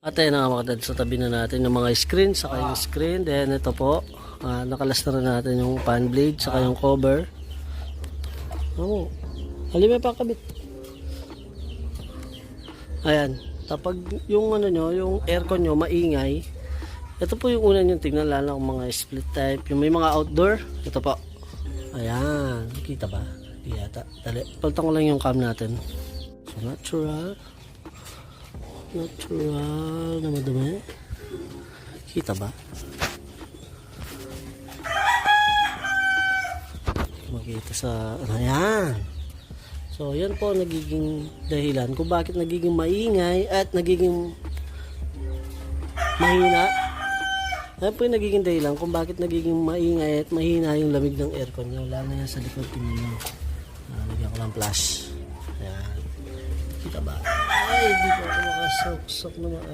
At ayun na mga kadad, sa tabi na natin yung mga screen, saka yung screen. Then ito po, nakalas na rin natin yung fan blade, saka yung cover. Oo. Halimay pa kabit. Ayan. Kapag yung ano nyo, yung aircon nyo maingay, ito po yung una nyo tingnan, lalo ng mga split type. Yung may mga outdoor, ito po. Ayan. Kita ba? Hindi yata. Dali. Palitan ko lang yung cam natin. So, natural na madumi. Kita ba? Makita sa ayan. So yan po nagiging dahilan kung bakit nagiging maingay at nagiging mahina. Yan po yung nagiging dahilan kung bakit nagiging maingay at mahina yung lamig ng aircon nyo. Wala na yan sa likod, tingnan nyo. Lagyan ko ng flash. Ayan. Kita ba? Ay, di ba ako makasok-sok naman.